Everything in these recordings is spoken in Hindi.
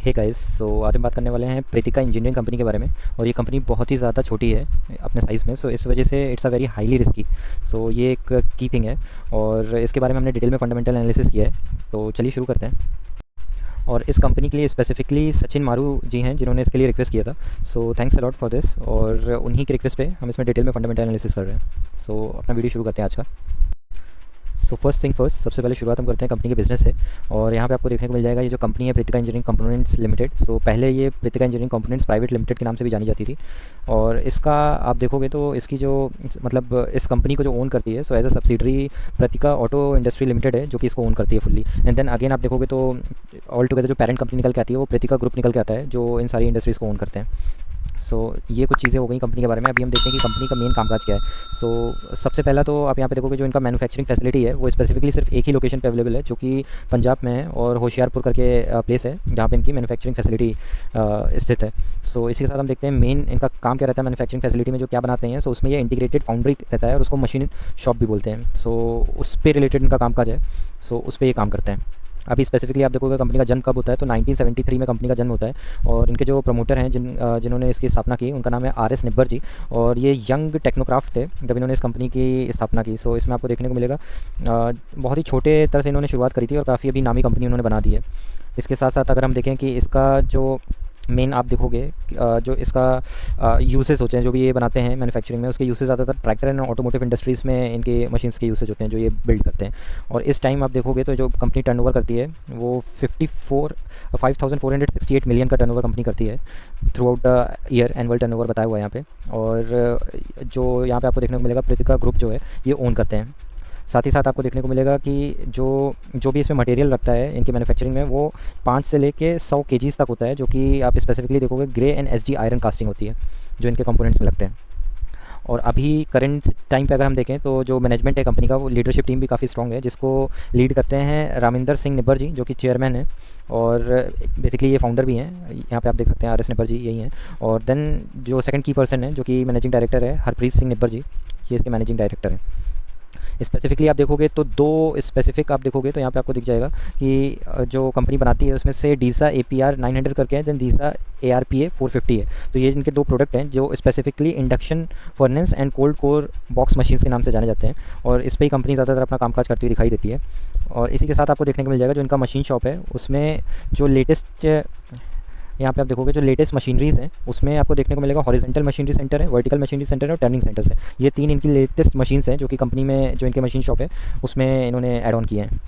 हे गाइस, सो आज हम बात करने वाले हैं प्रीतिका इंजीनियरिंग कंपनी के बारे में। और ये कंपनी बहुत ही ज़्यादा छोटी है अपने साइज़ में, सो इस वजह से it's a very highly risky. So ये एक की थिंग है और इसके बारे में हमने डिटेल में फंडामेंटल एनालिसिस किया है। तो चलिए शुरू करते हैं। और इस कंपनी के लिए स्पेसिफिकली सचिन मारू जी हैं जिन्होंने इसके लिए रिक्वेस्ट किया था। So thanks a lot for this, और उन्हीं की रिक्वेस्ट पे हम इसमें डिटेल में फंडामेंटल एनालिसिस कर रहे हैं। सो अपना वीडियो शुरू करते हैं आज का। सो फर्स्ट थिंग फर्स्ट, सबसे पहले शुरुआत हम करते हैं कंपनी के बिज़नेस से। और यहाँ पे आपको देखने को मिल जाएगा ये जो कंपनी है Pritika engineering components limited. So पहले ये Pritika engineering components private limited के नाम से भी जानी जाती थी। और इसका आप देखोगे तो इसकी जो मतलब इस कंपनी को जो ओन करती है, so as a subsidiary Pritika auto industry limited है जो कि इसको ओन करती है फुल्ली। एंड देन अगेन आप देखोगे तो ऑल टुगेदर जो पेरेंट कंपनी निकल के आती है वो प्रीतिका ग्रुप निकल के आता है जो इन सारी इंडस्ट्रीज़ को ओन करते हैं। सो ये कुछ चीज़ें हो गई कंपनी के बारे में। अभी हम देखते हैं कि कंपनी का मेन कामकाज क्या है। सो सबसे पहला तो आप यहाँ पे देखोगे जो इनका मैन्युफैक्चरिंग फैसिलिटी है वो स्पेसिफिकली सिर्फ एक ही लोकेशन पे अवेलेबल है जो कि पंजाब में है और होशियारपुर करके प्लेस है जहाँ पे इनकी मैन्युफैक्चरिंग फैसिलिटी स्थित है। सो इसी के साथ हम देखते हैं मेन इनका काम क्या रहता है मैन्युफैक्चरिंग फैसिलिटी में जो क्या बनाते हैं। सो उसमें ये इंटीग्रेटेड फाउंड्री रहता है और उसको मशीन शॉप भी बोलते हैं। सो उस पर रिलेटेड इनका कामकाज है। सो उस पर ये काम करते हैं। अभी स्पेसिफिकली आप देखोगे कंपनी का जन्म कब होता है तो 1973 में कंपनी का जन्म होता है। और इनके जो प्रमोटर हैं जिन्होंने इसकी स्थापना की उनका नाम है RS निब्बर जी। और ये यंग टेक्नोक्राफ्ट थे जब इन्होंने इस कंपनी की स्थापना की। सो इसमें आपको देखने को मिलेगा बहुत ही छोटे तरह से इन्होंने शुरुआत करी थी और काफ़ी अभी नामी कंपनी उन्होंने बना दी है। इसके साथ साथ अगर हम देखें कि इसका जो मेन आप देखोगे जो इसका यूसेज होते हैं जो भी ये बनाते हैं मैन्युफैक्चरिंग में उसके यूसेज ज़्यादातर ट्रैक्टर एंड ऑटोमोटिव इंडस्ट्रीज़ में इनके मशीन्स के यूसेज होते हैं जो ये बिल्ड करते हैं। और इस टाइम आप देखोगे तो जो कंपनी टर्नओवर करती है वो 5468 मिलियन का टर्नओवर कंपनी करती है through out the year. Annual turnover बताया हुआ है यहाँ पे। और जो यहाँ पे आपको देखने को मिलेगा प्रीतिका ग्रुप जो है ये ओन करते हैं। साथ ही साथ आपको देखने को मिलेगा कि जो भी इसमें मटेरियल लगता है इनकी मैन्युफैक्चरिंग में वो 5 से लेके 100 केजीज़ तक होता है जो कि आप स्पेसिफिकली देखोगे grey and SG iron casting होती है जो इनके कंपोनेंट्स में लगते हैं। और अभी करंट टाइम पे अगर हम देखें तो जो मैनेजमेंट है कंपनी का वो लीडरशिप टीम भी काफ़ी स्ट्रॉन्ग है जिसको लीड करते हैं रामिंदर सिंह निब्बर जी जो कि चेयरमैन है और बेसिकली ये फाउंडर भी हैं। यहाँ पे आप देख सकते हैं RS निब्बर जी यही हैं। और देन जो सेकंड की पर्सन है जो कि मैनेजिंग डायरेक्टर है हरप्रीत सिंह निब्बर जी, ये इसके मैनेजिंग डायरेक्टर हैं। स्पेसिफिकली आप देखोगे तो दो स्पेसिफिक आप देखोगे तो यहाँ पे आपको दिख जाएगा कि जो कंपनी बनाती है उसमें से डीसा APR 900 करके है, देन डीसा ARPA 450 है। तो ये इनके दो प्रोडक्ट हैं जो specifically induction furnace and cold core box machines के नाम से जाने जाते हैं। और इस पर ही कंपनी ज़्यादातर अपना कामकाज करती हुई दिखाई देती है। और इसी के साथ आपको देखने को मिल जाएगा जो इनका मशीन शॉप है उसमें जो लेटेस्ट यहाँ पे आप देखोगे जो लेटेस्ट मशीनरीज़ हैं उसमें आपको देखने को मिलेगा हॉरिजॉन्टल मशीनरी सेंटर है, वर्टिकल मशीनरी सेंटर है और टर्निंग सेंटर्स है। ये 3 इनकी लेटेस्ट मशीन्स हैं जो कि कंपनी में जो इनके मशीन शॉप है उसमें इन्होंने ऐड ऑन किए हैं।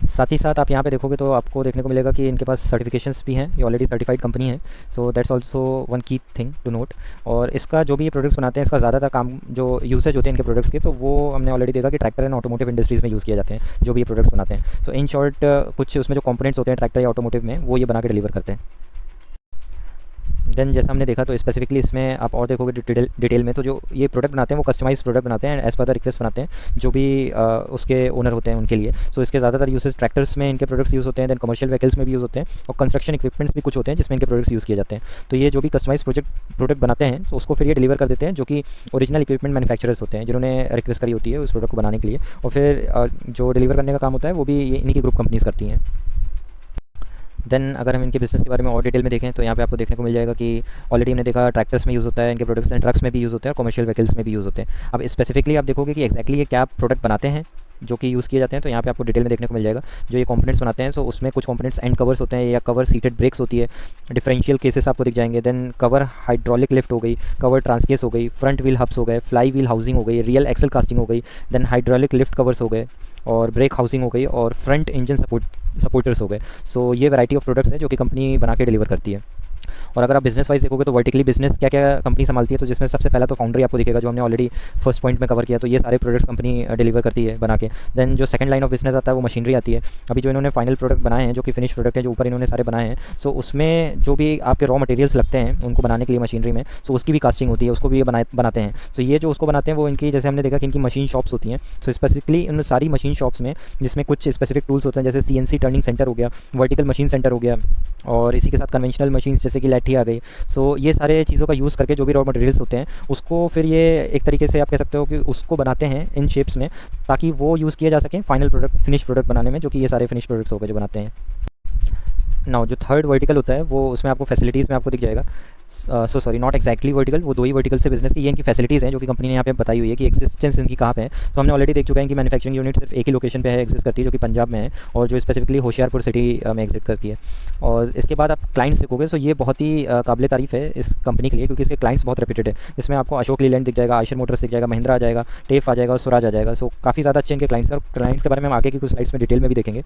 साथ ही साथ आप यहाँ पे देखोगे तो आपको देखने को मिलेगा कि इनके पास सर्टिफिकेशंस भी हैं, ये ऑलरेडी सर्टिफाइड कंपनी है। So that's also one key thing to note. और इसका जो भी ये प्रोडक्ट्स बनाते हैं इसका ज़्यादातर काम जो यूसेज होते हैं इनके प्रोडक्ट्स के तो वो हमने ऑलरेडी देखा कि ट्रैक्टर एंड ऑटोमोटिव इंडस्ट्रीज़ में यूज़ किए जाते हैं जो भी ये प्रोडक्ट्स बनाते हैं। तो इन शॉर्ट कुछ उसमें जो कंपोनेंट्स होते हैं ट्रैक्टर या ऑटोमोटिव में वो ये बना के डिलीवर करते हैं। देन जैसा हमने देखा तो स्पेसिफिकली इसमें आप और देखोगे डिटेल में तो जो ये प्रोडक्ट बनाते हैं वो कस्टमाइज प्रोडक्ट बनाते हैं एज़ पर द रिक्वेस्ट बनाते हैं जो भी उसके ओनर होते हैं उनके लिए। सो इसके ज़्यादातर यूसेज ट्रैक्टर्स में इनके प्रोडक्ट्स यूज़ होते हैं, देन कमर्शियल व्हीकल्स में भी यूज़ होते हैं और कंस्ट्रक्शन इक्विपमेंट्स भी कुछ होते हैं जिसमें इनके प्रोडक्ट्स यूज़ किए जाते हैं। तो ये जो भी कस्टमाइज प्रोडक्ट बनाते हैं तो उसको फिर ये डिलीवर कर देते हैं जो कि ओरिजिनल इक्विपमेंट मैन्युफैक्चरर्स होते हैं जिन्होंने रिक्वेस्ट करी होती है उस प्रोडक्ट को बनाने के लिए। और फिर जो डिलीवर करने का काम होता है वो भी ये इन्हीं की ग्रुप कंपनीज़ करती हैं। देन अगर हम इनके बिज़नेस के बारे में और डिटेल में देखें तो यहाँ पे आपको देखने को मिल जाएगा कि ऑलरेडी हमने देखा ट्रैक्टर्स में यूज़ होता है इनके प्रोडक्ट्स, एंड ट्रक्स में भी यूज़ होते हैं और कमर्शियल व्हीकल्स में भी यूज़ होते हैं। अब स्पेसिफिकली आप देखोगे कि एक्जैक्टली ये क्या प्रोडक्ट बनाते हैं जो कि यूज़ किए जाते हैं तो यहाँ पे आपको डिटेल में देखने को मिल जाएगा। जो ये कंपोनेंट्स बनाते हैं तो उसमें कुछ कंपोनेंट्स एंड कवर्स होते हैं या कवर सीटेड ब्रेक्स होती है, डिफरेंशियल केसेस आपको दिख जाएंगे। देन कवर हाइड्रोलिक लिफ्ट हो गई, कवर ट्रांसकेस हो गई, फ्रंट व्हील हब्स हो गए, फ्लाई व्हील हाउसिंग हो गई, रियल एक्सल कास्टिंग हो गई, देन हाइड्रोलिक लिफ्ट कवर्स हो गए और ब्रेक हाउसिंग हो गई और फ्रंट इंजन सपोर्टर्स हो गए। सो ये वैरायटी ऑफ प्रोडक्ट्स है जो कि कंपनी बना के डिलीवर करती है। और अगर आप बिजनेस वाइज देखोगे तो वर्टिकली बिजनेस क्या क्या कंपनी संभालती है तो जिसमें सबसे पहला तो फाउंड्री आपको दिखेगा जो हमने ऑलरेडी फर्स्ट पॉइंट में कवर किया। तो ये सारे प्रोडक्ट्स कंपनी डिलीवर करती है बना के। देन जो सेकंड लाइन ऑफ बिजनेस आता है वो मशीनरी आती है। अभी जो इन्होंने फाइनल प्रोडक्ट बनाए हैं जो कि फिनिश प्रोडक्ट है जो ऊपर इन्होंने सारे बनाए हैं, सो उसमें जो भी आपके रॉ मटेरियल्स लगते हैं उनको बनाने के लिए मशीनरी में, सो उसकी भी कास्टिंग होती है, उसको भी ये बनाते हैं। तो ये जो उसको बनाते हैं वो इनकी जैसे हमने देखा कि इनकी मशीन शॉप्स होती हैं। सो स्पेसिफिकली इन सारी मशीन शॉप्स में जिसमें कुछ स्पेसिफिक टूल्स होते हैं जैसे CNC टर्निंग सेंटर हो गया, वर्टिकल मशीन सेंटर हो गया और इसी के साथ कन्वेंशनल मशीन्स जैसे कि लैठी आ गई। सो ये सारे चीज़ों का यूज़ करके जो भी रॉ मटेरियल्स होते हैं उसको फिर ये एक तरीके से आप कह सकते हो कि उसको बनाते हैं इन शेप्स में ताकि वो यूज़ किया जा सके फाइनल प्रोडक्ट फिनिश प्रोडक्ट बनाने में, जो कि ये सारे फिनिश प्रोडक्ट्स हो गए जो बनाते हैं। नाउ जो थर्ड वर्टिकल होता है वो उसमें आपको फैसिलिटीज़ में आपको दिख जाएगा। So sorry, not exactly vertical, वो दो ही वर्टिकल से बिजनेस की, ये इनकी फैसिलिटीज़ हैं जो कि कंपनी ने यहाँ पे बताई हुई है कि एक्जिस्टेंस इनकी कहाँ पे है। तो हमने ऑलरेडी देख चुका है कि मैन्युफैक्चरिंग यूनिट सिर्फ एक ही लोकेशन पे है, एग्जिस्ट करती है, जो कि पंजाब में है और जो स्पेसिफिकली होशियारपुर सिटी में एग्जिस्ट करती है। और इसके बाद आप क्लाइंट्स देखोगे तो ये बहुत ही काबिल तारीफ़ है इस कंपनी के लिए, क्योंकि इसके क्लाइंट्स बहुत रेप्यूटेड है। इसमें आपको अशोक लीलैंड दिख जाएगा, आयशर मोटर्स दिख जाएगा, महिंद्रा आ जाएगा, टेफ आ जाएगा और स्वराज आ जाएगा। सो काफ़ी ज़्यादा अच्छे इनके क्लाइंट्स हैं और क्लाइंट्स के बारे में हम आगे की कुछ स्लाइड्स में डिटेल में भी देखेंगे।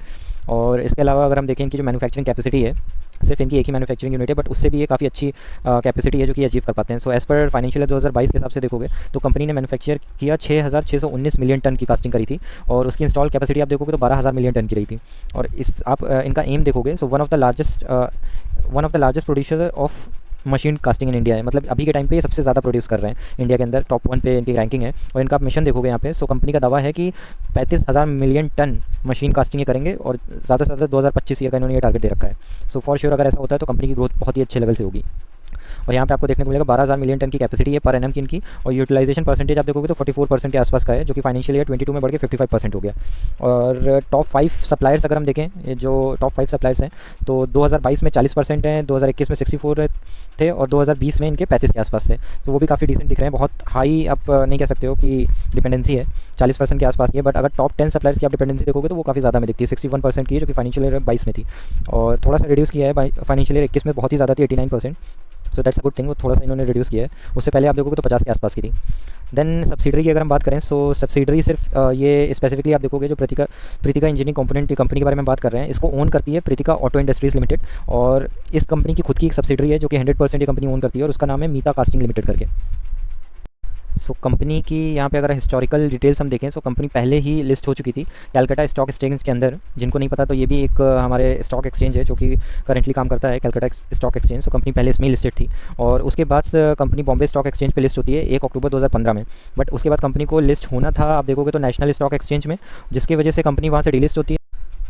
और इसके अलावा अगर हम देखें इनकी जो मैन्युफैक्चरिंग कैपेसिटी है, सिर्फ इनकी एक ही मैन्युफैक्चरिंग यूनिट है, बट उससे भी ये काफ़ी अच्छी कैपेसिटी है जो कि अचीव कर पाते हैं। So as per financial year 2022 के हिसाब से देखोगे तो कंपनी ने मैन्युफैक्चर किया 6,619 मिलियन टन की कास्टिंग करी थी और उसकी इंस्टॉल कैपेसिटी आप देखोगे तो 12,000 मिलियन टन की रही थी। और इस आप इनका एम देखोगे, so one of the largest producer of machine casting in India है, मतलब अभी के टाइम पे ये सबसे ज़्यादा प्रोड्यूस कर रहे हैं इंडिया के अंदर, टॉप 1 पे इनकी रैंकिंग है। और इनका आप मिशन देखोगे यहाँ पे, सो कंपनी का दावा है कि 35,000 मिलियन टन मशीन कास्टिंग ये करेंगे और ज़्यादा से ज़्यादा 2025 ईयर का इन्होंने ये टारगेट दे रखा है। सो फॉर श्योर अगर ऐसा होता है तो कंपनी की ग्रोथ बहुत ही अच्छे लेवल से होगी। और यहाँ पे आपको देखने को मिलेगा 12,000 मिलियन टन की कैपेसिटी है पर एनम की इनकी, और यूटिलाइजेशन परसेंटेज आप देखोगे तो 44% के आसपास का है, जो कि फाइनेंशियल ईयर 22 में बढ़ के 55% हो गया। और टॉप 5 सप्लायर्स अगर हम देखें, ये जो टॉप 5 सप्लायर्स हैं तो 2022 में 40% हैं, 2021 में 64 थे और 2020 में इनके 35 के आसपास थे। तो वो भी काफ़ी डिसेंट दिख रहे हैं, बहुत हाई आप नहीं कह सकते हो कि डिपेंडेंसी है, 40% के आसपास की है। बट अगर टॉप 10 सप्लायर्स की आप डिपेंडेंसी देखोगे तो वो काफ़ी ज़्यादा में दिखती है, 61% की है, जो कि फाइनेंशियल ईयर 22 में थी, और थोड़ा सा रिड्यूस किया है फाइनेंशियल ईयर 21 में बहुत ही ज़्यादा थी 89%। सो दैट्स अ गुड थिंग, वो थोड़ा सा इन्होंने रिड्यूस किया है, उससे पहले आप देखोगे तो 50 के आसपास की थी। देन सब्सिडरी की अगर हम बात करें, सो सब्सिडरी सिर्फ ये स्पेसिफिकली आप देखोगे जो प्रीतिका इंजीनियरिंग कंपोनेंट की कंपनी के बारे में बात कर रहे हैं, इसको ओन करती है प्रीतिका ऑटो इंडस्ट्रीज़ लिमिटेड, और इस कंपनी की खुद की एक सब्सिडरी है जो कि 100% ये कंपनी ओन करती है और उसका नाम है मीता कास्टिंग लिमिटेड करके। सो कंपनी की यहाँ पे अगर हिस्टोरिकल डिटेल्स हम देखें तो कंपनी पहले ही लिस्ट हो चुकी थी कैलकाटा स्टॉक एक्सचेंज के अंदर। जिनको नहीं पता तो ये भी एक हमारे स्टॉक एक्सचेंज है जो कि करंटली काम करता है, Calcutta stock exchange. So company पहले इसमें लिस्टेड थी और उसके बाद कंपनी बॉम्बे स्टॉक एक्सचेंज पे लिस्ट होती है 1 अक्टूबर 2015 में। बट उसके बाद कंपनी को लिस्ट होना था आप देखोगे तो नेशनल स्टॉक एक्सचेंज में, जिसकी वजह से कंपनी वहाँ से डीलिस्ट होती है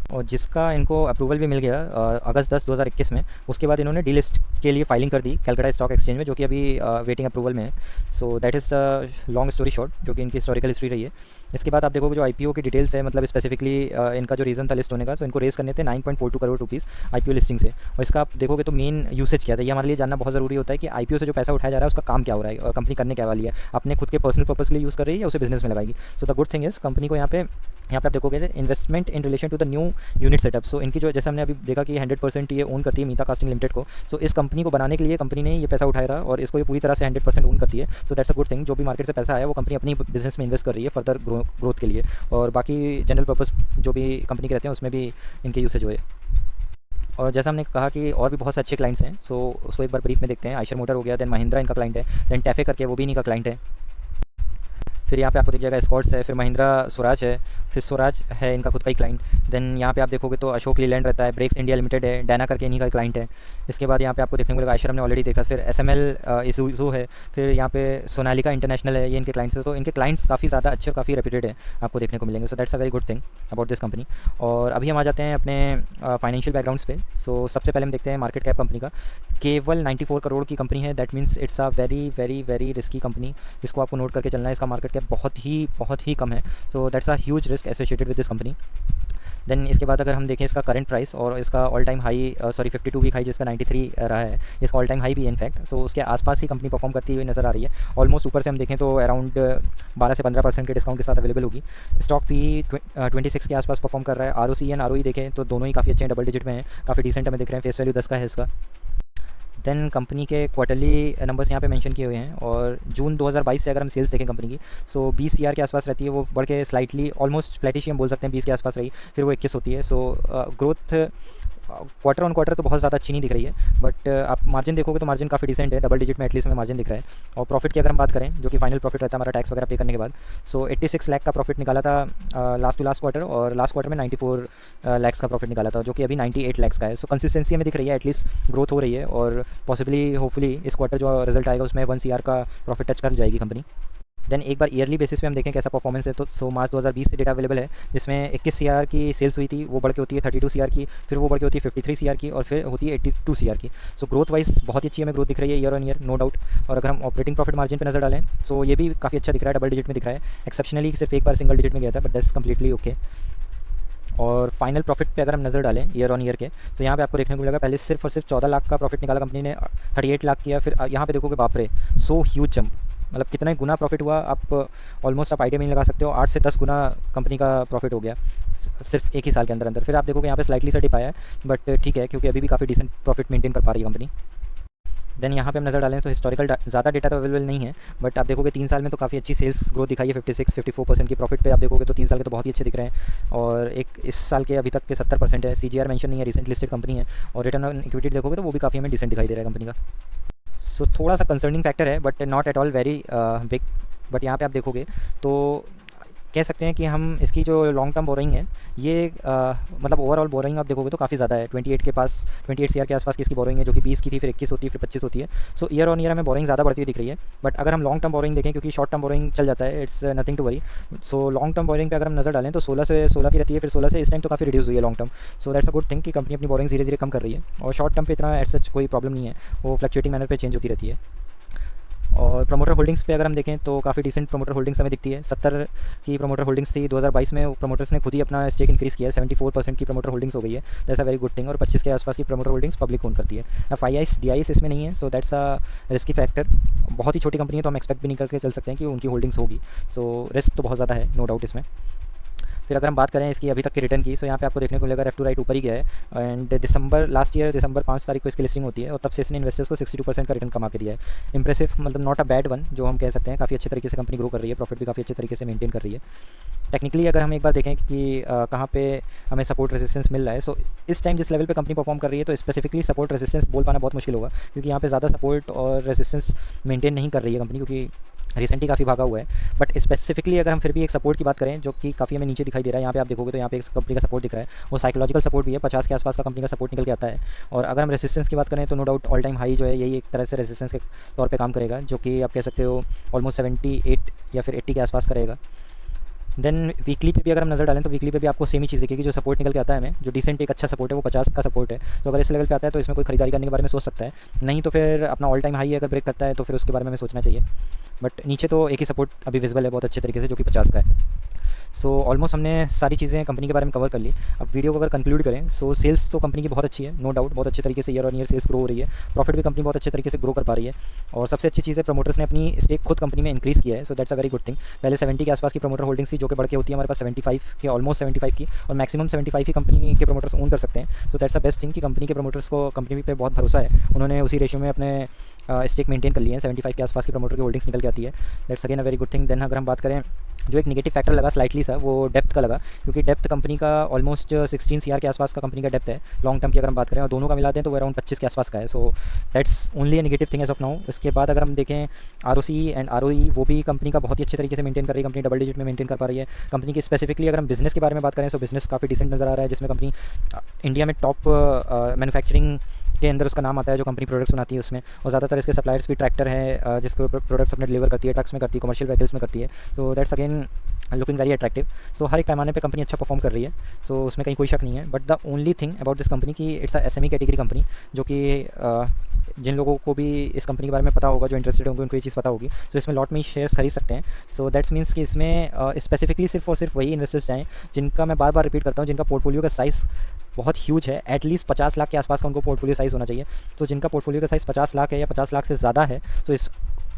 और जिसका इनको अप्रूवल भी मिल गया अगस्त 10 2021 में। उसके बाद इन्होंने डीलिस्ट के लिए फाइलिंग कर दी कैलकाटा स्टॉक एक्सचेंज में, जो कि अभी वेटिंग अप्रूवल में है। So that is the long story short जो कि इनकी हिस्टोरिकल हिस्ट्री रही है। इसके बाद आप देखोगे जो आईपीओ की डिटेल्स है, मतलब स्पेसिफिकली इनका जो रीज़न था लिस्ट होने का, तो इनको रेस करने थे 9.42 करोड़ रुपीज़ आईपीओ लिस्टिंग से। और इसका आप देखोगे तो मेन यूसेज क्या था, ये हमारे लिए जानना बहुत ज़रूरी होता है कि आईपीओ से जो पैसा उठाया जा रहा है उसका काम क्या हो रहा है और कंपनी करने क्या वाली है, अपने खुद के पर्सनल पर्पस के लिए यूज़ कर रही है या उसे बिजनेस में लगाएगी। So the good thing is company को यहाँ पे आप देखोगे investment in relation to the new unit setup. So इनकी जो जैसे हमने अभी देखा कि 100% ये ओन करती है मीता कास्टिंग लिमिटेड को। सो इस कंपनी को बनाने के लिए कंपनी ने ये पैसा उठाया था और इसको ये पूरी तरह से 100% ओन करती है। So that's a good thing, जो भी मार्केट से पैसा आया वो कंपनी अपनी बिजनेस में इन्वेस्ट कर रही है फर्दर ग्रोथ के लिए, और बाकी जनरल पर्पस जो भी कंपनी के रहते हैं उसमें भी इनके यूसेज हुए। और जैसा हमने कहा कि और भी बहुत से अच्छे क्लाइंट्स हैं, सो उसको एक बार ब्रीफ में देखते हैं। आयशर मोटर हो गया, देन महिंद्रा इनका क्लाइंट है, देन टैफे करके वो भी इनका क्लाइंट है। फिर यहाँ पे आपको दिख जाएगा स्कॉट्स है, फिर महिंद्रा स्वराज है, फिर स्वराज है इनका खुद का ही क्लाइंट। देन यहाँ पे आप देखोगे तो अशोक लीलैंड रहता है, ब्रेक्स इंडिया लिमिटेड है, डैना करके इन्हीं का क्लाइंट है। इसके बाद यहाँ पे आपको देखने को मिलेगा आयशर हमने ऑलरेडी देखा, फिर एसएमएल इज़ू है, फिर यहाँ पे सोनालिका इंटरनेशनल है, ये इनके क्लाइंट्स है। तो इनके क्लाइंट्स काफ़ी ज़्यादा अच्छे और काफ़ी रेप्यूटेड है आपको देखने को मिलेंगे। सो that's a very good thing about this company. और अभी हम आ जाते हैं अपने फाइनेंशियल बैकग्राउंड्स पे। सो सबसे पहले हम देखते हैं मार्केट कैप कंपनी का, केवल 94 करोड़ की कंपनी है। That means it's a very very very risky company, इसको आपको नोट करके चलना है। इसका मार्केट कैप बहुत ही कम है। So that's a huge risk associated with this company. Then इसके बाद अगर हम देखें इसका करंट प्राइस और इसका all time high 52 week high जिसका 93 रहा है, इसका ऑल टाइम हाई भी है इनफैक्ट। सो उसके आसपास ही कंपनी परफॉर्म करती हुई नज़र आ रही है। ऑलमोस्ट ऊपर से हम देखें तो अराउंड 12 से 15% के डिस्काउंट के साथ अवेलेबल होगी। स्टॉक भी 26 के आसपास परफॉर्म कर रहा है। आरओसी एंड आरओई देखें तो दोनों ही काफ़ी अच्छे हैं, डबल डिजिट में है, काफ़ी डिसेंट हमें दिख रहे हैं। फेस वैल्यू 10 का है इसका। देन कंपनी के क्वार्टरली नंबर्स यहाँ पे मेंशन किए हुए हैं और जून 2022 से अगर हम सेल्स देखें कंपनी की, सो 20 सीआर के आसपास रहती है, वो बढ़ के स्लाइटली ऑलमोस्ट फ्लैटिश ही हम बोल सकते हैं 20 के आसपास रही, फिर वो 21 होती है। So growth quarter on quarter तो बहुत ज़्यादा अच्छी नहीं दिख रही है, बट आप मार्जिन देखोगे तो मार्जिन काफ़ी डिसेंट है, डबल डिजिट में एटलीस्ट हमें मार्जिन दिख रहा है। और प्रॉफिट की अगर हम बात करें, जो कि फाइनल प्रॉफिट रहता है हमारा टैक्स वगैरह पे करने के बाद, सो 86 लाख का प्रॉफिट निकाला था लास्ट टू लास्ट क्वार्टर, और लास्ट क्वार्टर में 94 लाख का प्रॉफिट निकाला था, जो कि अभी 98 लाख का है। सो कंसिस्टेंसी हमें दिख रही है, एटलीस्ट ग्रोथ हो रही है, और पॉसिबली होपफुली इस क्वार्टर जो रिजल्ट आएगा उसमें 1 CR का प्रॉफिट टच कर जाएगी कंपनी। देन एक बार ईयरली बेसिस पे हम देखें कैसा परफॉर्मेंस है, तो सो मार्च 2020 से डेटा अवेलेबल है, जिसमें 21 CR की सेल्स हुई थी, वो बढ़ के होती है 32 CR की, फिर वो बढ़ के होती है 53 CR की, और फिर होती है 82 CR की। सो ग्रोथ वाइज बहुत ही अच्छी हमें ग्रोथ दिख रही है year on year, no doubt. और अगर हम ऑपरेटिंग प्रॉफिट मार्जिन पर नजर डालें, सो ये भी काफ़ी अच्छा दिख रहा है, डबल डिजिट में दिख रहा है। एक्सेप्शनली सिर्फ एक बार सिंगल डिजिट में गया था, बट दैट्स कम्प्लीटली ओके। और फाइनल प्रॉफिट पे अगर हम नज़र डालें ईयर ऑन ईयर के, तो यहाँ पे आपको देखने को मिलेगा पहले सिर्फ और सिर्फ 14 लाख का प्रॉफिट निकाला कंपनी ने, 38 लाख किया, फिर यहाँ पे देखोगे बाप रे सो ह्यूज जंप, मतलब कितना ही गुना प्रॉफिट हुआ, आप ऑलमोस्ट आप आइडिया में नहीं लगा सकते हो, 8 से 10 गुना कंपनी का प्रॉफिट हो गया सिर्फ एक ही साल के अंदर अंदर। फिर आप देखोगे यहाँ पे स्लाइटली सा डिप आया है, बट ठीक है क्योंकि अभी भी काफ़ी डिसेंट प्रॉफिट मेंटेन कर पा रही है कंपनी। देन यहाँ पे हम नज़र डालें तो हिस्टोरिकल ज़्यादा डेटा तो अवेलेबल नहीं है, बट आप देखोगे 3 साल में तो काफ़ी अच्छी सेल्स ग्रोथ दिखाई है, 56-54% की प्रॉफिट पे आप देखोगे तो 3 साल के तो बहुत ही अच्छे दिख रहे हैं, और एक इस साल के अभी तक के 70% है। CGR मेंशन नहीं है, रिसेंट लिस्टेड कंपनी है, और रिटर्न ऑन इक्विटी देखोगे तो वो भी काफ़ी हमें डिसेंट दिखाई दे रहा है कंपनी का। सो थोड़ा सा कंसर्निंग फैक्टर है but not at all very big. But यहाँ पे आप देखोगे तो कह सकते हैं कि हम इसकी जो लॉन्ग टर्म बोरिंग है ये मतलब ओवरऑल बोरिंग आप देखोगे तो काफ़ी ज़्यादा है, 28 के पास 28 CR के आसपास की इसकी बोरिंग है, जो कि 20 की थी, फिर 21 होती है, फिर 25 होती है। सो ईयर ऑन ईयर हमें बोरिंग ज़्यादा बढ़ती हुई दिख रही है। बट अगर हम लॉन्ग टर्म बोरिंग देखें, क्योंकि शॉर्ट टर्म बोरिंग चल जाता है, it's nothing to worry. So long term boring पे अगर हम नज़र डालें तो 16 से 16 की रहती है, फिर 16 से इस टाइम तो काफ़ी रिड्यूस हुई है long term. So that's a good thing कि कंपनी अपनी बोरिंग धीरे धीरे कम कर रही है, और शॉर्ट टर्म पे इतना एट सच कोई प्रॉब्लम नहीं है, वो फ्लक्चुएटिंग मैनर पे चेंज होती रहती है। और प्रमोटर होल्डिंग्स पे अगर हम देखें तो काफ़ी डिसेंट प्रमोटर होल्डिंग्स हमें दिखती है। 70 की प्रमोटर होल्डिंग्स थी 2022 में, प्रमोटर्स ने खुद ही अपना स्टेक इंक्रीज़ किया है, 74% की प्रमोटर होल्डिंग्स हो गई है, that's a very good thing. और 25 के आसपास की प्रमोटर होल्डिंग्स पब्लिक ओन करती है। FIIs DIs इसमें नहीं है, so that's a risky factor. बहुत ही छोटी कंपनी है तो हम एक्सपेक्ट भी नहीं करके चल सकते हैं कि उनकी होल्डिंग्स होगी, सो रिस्क तो बहुत ज़्यादा है, नो डाउट इसमें। फिर अगर हम बात करें इसकी अभी तक की रिटर्न की, सो यहाँ पे आपको देखने को मिलेगा लेफ्ट टू राइट ऊपर ही गया है, एंड लास्ट ईयर दिसंबर 5 तारीख को इसकी लिस्टिंग होती है, और तब से इसने इन्वेस्टर्स को 62% का रिटर्न कमा के दिया है। इंप्रेसिव, मतलब नॉट अ बैड वन जो हम कह सकते हैं, काफ़ी अच्छे तरीके से कंपनी ग्रो कर रही है, प्रॉफिट भी काफ़ी अच्छे तरीके से मेंटेन कर रही है। टेक्निकली अगर हम एक बार देखें कि कहाँ पे हमें सपोर्ट रेजिस्टेंस मिल रहा है, सो इस टाइम जिस लेवल पे कंपनी परफॉर्म कर रही है तो स्पेसिफिकली सपोर्ट रेजिस्टेंस बोल पाना बहुत मुश्किल होगा, क्योंकि यहाँ पे ज़्यादा सपोर्ट और रेजिस्टेंस मेंटेन नहीं कर रही है कंपनी, क्योंकि रिसेंटली काफ़ी भागा हुआ है। बट स्पेसिफिकली अगर हम फिर भी एक सपोर्ट की बात करें जो कि काफ़ी हमें नीचे दिखाई दे रहा है, यहाँ पे आप देखोगे तो यहाँ पे एक कंपनी का सपोर्ट दिख रहा है, वो साइकोलॉजिकल सपोर्ट भी है, 50 के आसपास का कंपनी का सपोर्ट निकल के आता है। और अगर हम रेजिस्टेंस की बात करें तो no doubt all time high जो है यही एक तरह से रेजिस्टेंस के तौर पे काम करेगा, जो कि आप कह सकते हो ऑलमोस्ट 78 या फिर 80 के आसपास का रहेगा। देन वीकली पे भी अगर हम नज़र डालें तो वीकली पे भी आपको सेम ही चीज़ दिखेगी, जो सपोर्ट निकल के आता है हमें, जो डिसेंट एक अच्छा सपोर्ट है वो 50 का सपोर्ट है। तो अगर इस लेवल पे आता है तो इसमें कोई खरीदारी करने के बारे में सोच सकता है, नहीं तो फिर अपना ऑल टाइम हाई अगर ब्रेक करता है तो फिर उसके बारे में हमें सोचना चाहिए। बट नीचे तो एक ही सपोर्ट अभी विजिबल है बहुत अच्छे तरीके से, जो कि 50 का है। सो ऑलमोस्ट हमने सारी चीज़ें कंपनी के बारे में कवर कर ली। अब वीडियो को अगर कंक्लूड करें, सो सेल्स तो कंपनी की बहुत अच्छी है, नो डाउट, बहुत अच्छे तरीके से year on year cells grow हो रही है, प्रॉफिट भी कंपनी बहुत अच्छे तरीके से ग्रो कर पा रही है, और सबसे अच्छी चीज़ है प्रमोटर्स ने अपनी स्टेक खुद कंपनी में इंक्रीज़ किया है, so that's a very good thing. पहले 70 के आसपास की प्रमोटर होल्डिंग्स थी, जो कि बढ़ के होती है हमारे पास 75 के, ऑलमोस्ट 75 की, और मैक्सिमम 75 ही कंपनी के प्रमोटर्स ओन कर सकते हैं। सो दैट्स अ बेस्ट थिंग कि कंपनी के प्रमोटर्स को कंपनी पे बहुत भरोसा है, उन्होंने उसी रेशियो में अपने स्टेक मेंटेन कर लिए हैं, 75 के आसपास की प्रमोटर की होल्डिंग्स निकल के आती है, that's again a very good thing. Then अगर हम बात करें जो एक नेगेटिव फैक्टर लगा स्लाइटली सा, वो डेप्थ का लगा, क्योंकि डेप्थ कंपनी का ऑलमोस्ट 16 CR के आसपास का कंपनी का डेप्थ है लॉन्ग टर्म की अगर हम बात करें, और दोनों का मिलाते हैं तो वो अराउंड 25 के आसपास का है। So that's only a negative thing as of now. इसके बाद अगर हम देखें ROCE एंड ROE, वो भी कंपनी का बहुत ही अच्छे तरीके से मेंटेन कर रही है, कंपनी डबल डिजिट में मेंटेन कर पा रही है। कंपनी की स्पेसिफिकली अगर हम बिजनेस के बारे में बात करें तो बिजनेस काफ़ी डिसेंट नज़र आ रहा है, जिसमें कंपनी इंडिया में टॉप मैन्युफैक्चरिंग के अंदर उसका नाम आता है, जो कंपनी प्रोडक्ट्स बनाती है उसमें, और ज़्यादातर इसके सप्लायर्स भी ट्रैक्टर है जिसको प्रोडक्ट्स अपने डिलीवर करती है, ट्रक्स में करती है, कमर्शियल व्हीकल्स में करती है। तो that's again looking very attractive. So हर एक पैमाने पे कंपनी अच्छा परफॉर्म कर रही है, सो उसमें कहीं कोई शक नहीं है। But the only thing about this company की it's a SME category company, जो कि जिन लोगों को भी इस कंपनी के बारे में पता होगा, जो इंटरेस्टेड होंगे, उनको ये चीज़ पता होगी, तो इसमें लॉट में शेयर्स खरीद सकते हैं। सो दैट्स मीन्स कि इसमें स्पेसिफिकली सिर्फ और सिर्फ वही इन्वेस्टर्स जाएँ जिनका, मैं बार बार रिपीट करता हूँ, जिनका पोर्टफोलियो का साइज़ बहुत ह्यूज है, एटलीस्ट 50 लाख के आसपास का उनको पोर्टफोलियो साइज़ होना चाहिए। तो जिनका पोर्टफोलियो का साइज़ 50 लाख है या 50 लाख से ज़्यादा है, तो इस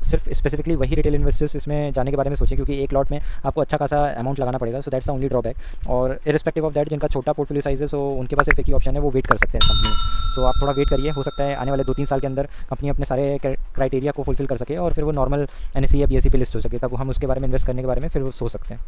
सिर्फ स्पेसिफिकली वही रिटेल इन्वेस्टर्स इसमें जाने के बारे में सोचें, क्योंकि एक लॉट में आपको अच्छा खासा अमाउंट लगाना पड़ेगा। So that's the only drawback. और इरिस्पेक्टिव ऑफ दैट, जिनका छोटा पोर्टफोलियो साइज़ है, सो उनके पास सिर्फ एक ही ऑप्शन है, वो वेट कर सकते हैं इस कंपनी में। सो आप थोड़ा वेट करिए, हो सकता है आने वाले 2-3 साल के अंदर कंपनी अपने सारे क्राइटेरिया को फुलफिल कर सके, और फिर वो नॉर्मल NSE या BSE पे लिस्ट हो सके, तब हम उसके बारे में इन्वेस्ट करने के बारे में फिर वो सोच सकते हैं।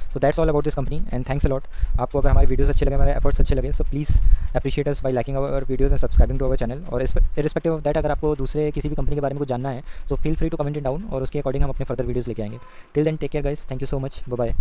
So that's all about this company and thanks a lot. आपको अगर हमारे वीडियोस अच्छे लगे, हमारे एफर्ट्स अच्छे लगे, so please appreciate us by liking our videos and subscribing to our channel. और इरिस्पेक्टिव ऑफ दैट, अगर आपको दूसरे किसी भी कंपनी के बारे में कुछ जानना है, so feel free to comment it down, और उसके अकॉर्डिंग हम अपने फर्दर वीडियोस लेके आएंगे। Till then take care guys, thank you so much, bye bye.